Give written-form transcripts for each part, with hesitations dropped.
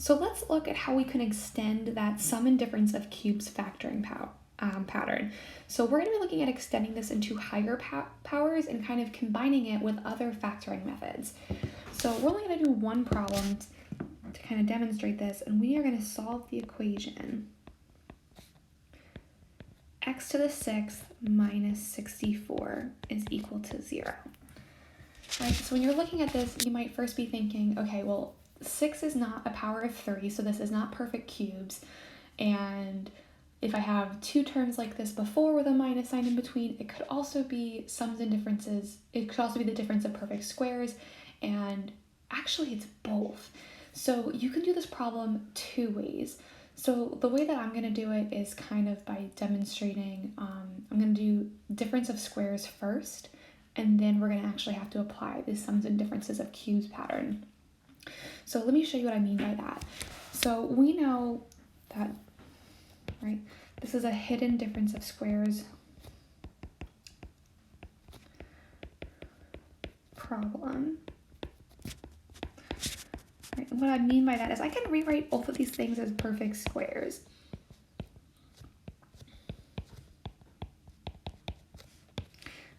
So let's look at how we can extend that sum and difference of cubes factoring pattern. So we're going to be looking at extending this into higher powers and kind of combining it with other factoring methods. So we're only going to do one problem to kind of demonstrate this, and we are going to solve the equation x to the 6th minus 64 is equal to 0. Right, so when you're looking at this, you might first be thinking, okay, well, 6 is not a power of 3, so this is not perfect cubes. And if I have two terms like this before with a minus sign in between, it could also be sums and differences. It could also be the difference of perfect squares, and actually it's both. So you can do this problem two ways. So the way that I'm going to do it is kind of by demonstrating, I'm going to do difference of squares first, and then we're going to actually have to apply the sums and differences of cubes pattern. So let me show you what I mean by that. So we know that, right, this is a hidden difference of squares problem. Right, and what I mean by that is I can rewrite both of these things as perfect squares.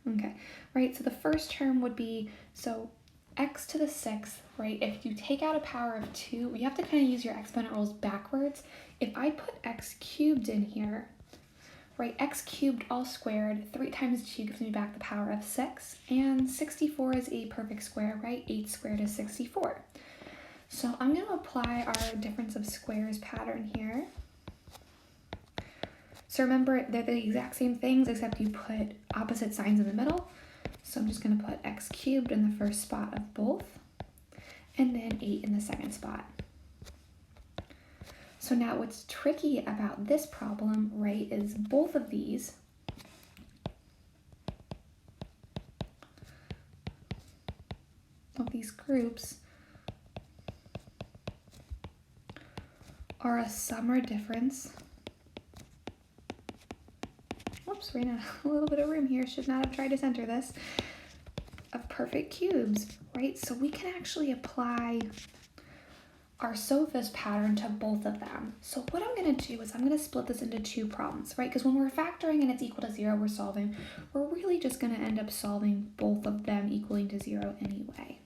Okay, right, so the first term would be, so x to the 6th, right, if you take out a power of 2, you have to kind of use your exponent rules backwards. If I put x cubed in here, right, x cubed all squared, 3 times 2 gives me back the power of 6, and 64 is a perfect square, right? 8 squared is 64. So I'm going to apply our difference of squares pattern here. So remember, they're the exact same things, except you put opposite signs in the middle. So I'm just going to put x cubed in the first spot of both, and then 8 in the second spot. So now what's tricky about this problem, right, is both of these groups are a sum or difference. Whoops, ran out a little bit of room here. Should not have tried to center this. Of perfect cubes, right? So we can actually apply our SOFIS pattern to both of them. So what I'm going to do is I'm going to split this into two problems, right? Because when we're factoring and it's equal to 0, we're really just going to end up solving both of them equaling to 0 anyway.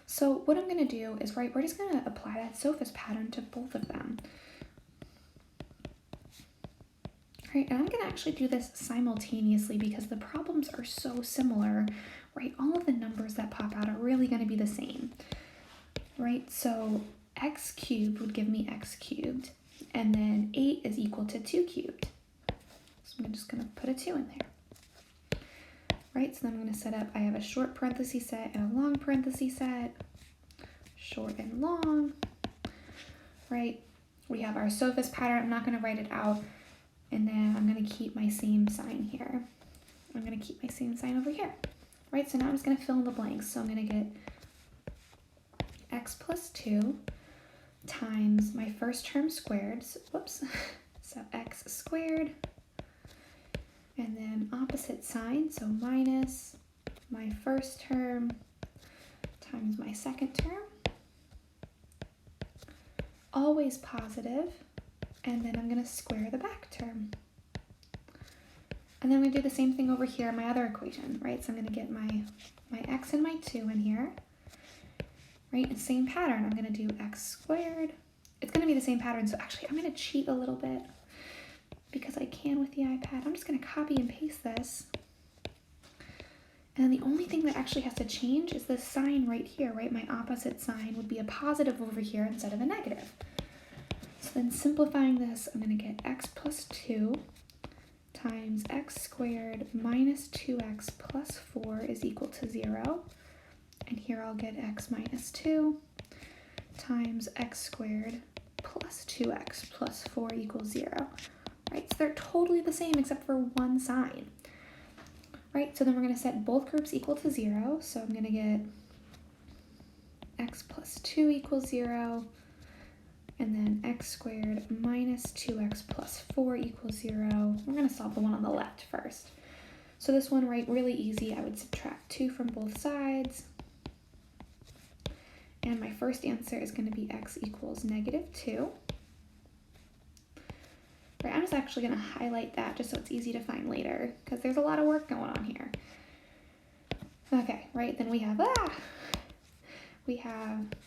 So what I'm going to do is, right, we're just going to apply that SOFIS pattern to both of them. Right, and I'm going to actually do this simultaneously because the problems are so similar, right? All of the numbers that pop out are really going to be the same, right? So x cubed would give me x cubed, and then 8 is equal to 2 cubed. So I'm just going to put a 2 in there. Right, so then I'm going to set up, I have a short parenthesis set and a long parenthesis set, short and long, right? We have our SOFIS pattern. I'm not going to write it out, and then I'm going to keep my same sign here. I'm going to keep my same sign over here, right? So now I'm just going to fill in the blanks. So I'm going to get x plus 2 times my first term squared, so x squared, and then opposite sign, so minus my first term times my second term, always positive, and then I'm going to square the back term. And then I'm going to do the same thing over here in my other equation, right? So I'm going to get my x and my 2 in here, right? And same pattern, I'm going to do x squared. It's going to be the same pattern, so actually I'm going to cheat a little bit because I can with the iPad. I'm just going to copy and paste this. And then the only thing that actually has to change is this sign right here, right? My opposite sign would be a positive over here instead of a negative. So then simplifying this, I'm going to get x plus 2 times x squared minus 2x plus 4 is equal to 0. And here I'll get x minus 2 times x squared plus 2x plus 4 equals 0. Right, so they're totally the same except for one sign. Right, so then we're going to set both groups equal to 0. So I'm going to get x plus 2 equals 0, and then x squared minus 2x plus 4 equals 0. We're going to solve the one on the left first. So this one, right, really easy. I would subtract 2 from both sides. And my first answer is going to be x equals -2. Right, I'm just actually going to highlight that just so it's easy to find later, because there's a lot of work going on here. Okay, right, then we have, I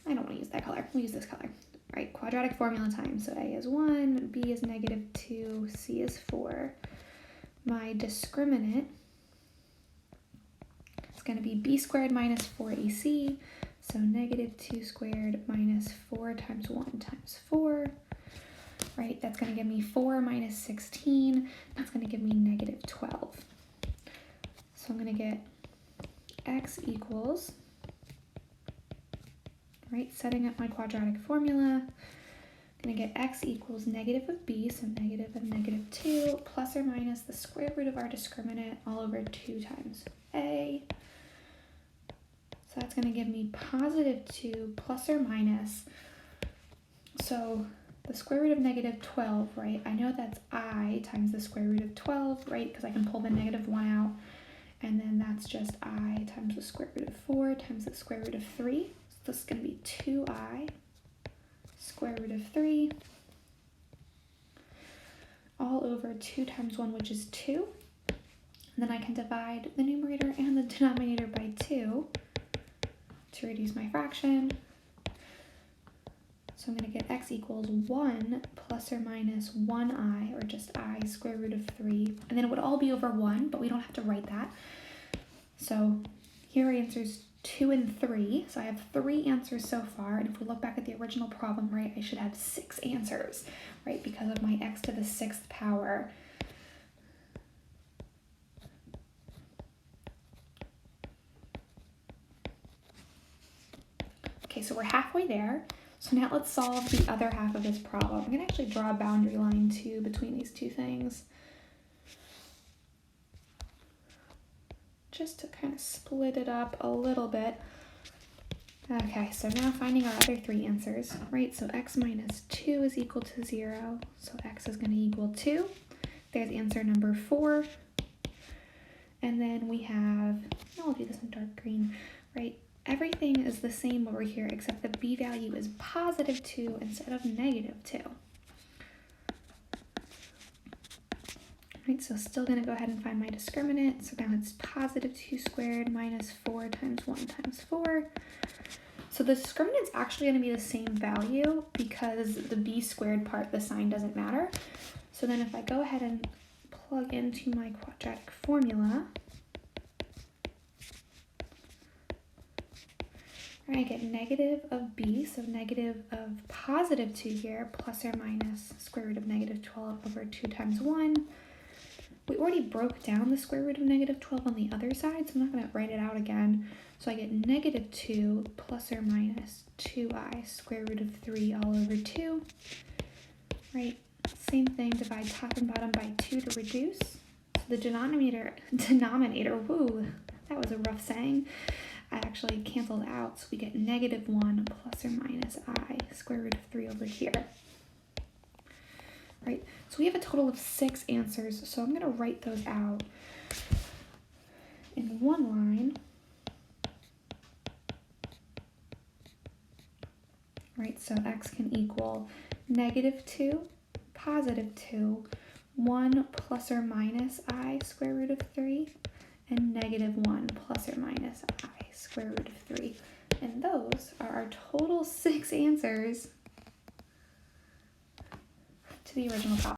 don't want to use that color, we'll use this color. Right, quadratic formula time. So a is 1, b is -2, c is 4. My discriminant is going to be b squared minus 4ac. So -2 squared minus 4 times 1 times 4. Right, that's going to give me 4 minus 16. That's going to give me -12. So I'm going to get x equals, right, setting up my quadratic formula, I'm going to get x equals negative of b, so negative of -2, plus or minus the square root of our discriminant all over 2 times a. So that's going to give me +2 plus or minus, so the square root of -12, right, I know that's I times the square root of 12, right, because I can pull the -1 out, and then that's just I times the square root of 4 times the square root of 3. So this is going to be 2I square root of 3 all over 2 times 1, which is 2. And then I can divide the numerator and the denominator by 2 to reduce my fraction. So I'm going to get x equals 1 plus or minus 1I, or just I square root of 3. And then it would all be over 1, but we don't have to write that. So here are answers 2 and 3. So I have 3 answers so far. And if we look back at the original problem, right, I should have 6 answers, right, because of my x to the 6th power. Okay, so we're halfway there. So now let's solve the other half of this problem. I'm going to actually draw a boundary line too between these two things, just to kind of split it up a little bit. Okay, so now finding our other 3 answers, right? So x minus 2 is equal to 0, so x is going to equal 2. There's answer number 4. And then we have, I'll do this in dark green, right? Everything is the same over here except the b value is +2 instead of -2. Right, so still going to go ahead and find my discriminant. So now it's +2 squared minus 4 times 1 times 4. So the discriminant's actually going to be the same value because the b squared part, the sign doesn't matter. So then if I go ahead and plug into my quadratic formula, I get negative of b, so negative of +2 here, plus or minus square root of -12 over 2 times 1. We already broke down the square root of -12 on the other side, so I'm not going to write it out again. So I get -2 plus or minus 2I square root of 3 all over 2. Right, same thing, divide top and bottom by 2 to reduce. So the denominator, woo, that was a rough saying. I actually canceled out, so we get -1 plus or minus I square root of 3 over here. Right, so we have a total of 6 answers, so I'm going to write those out in one line. Right, so x can equal -2, +2, 1 plus or minus I square root of 3, and -1 plus or minus I square root of 3. And those are our total 6 answers to the original problem.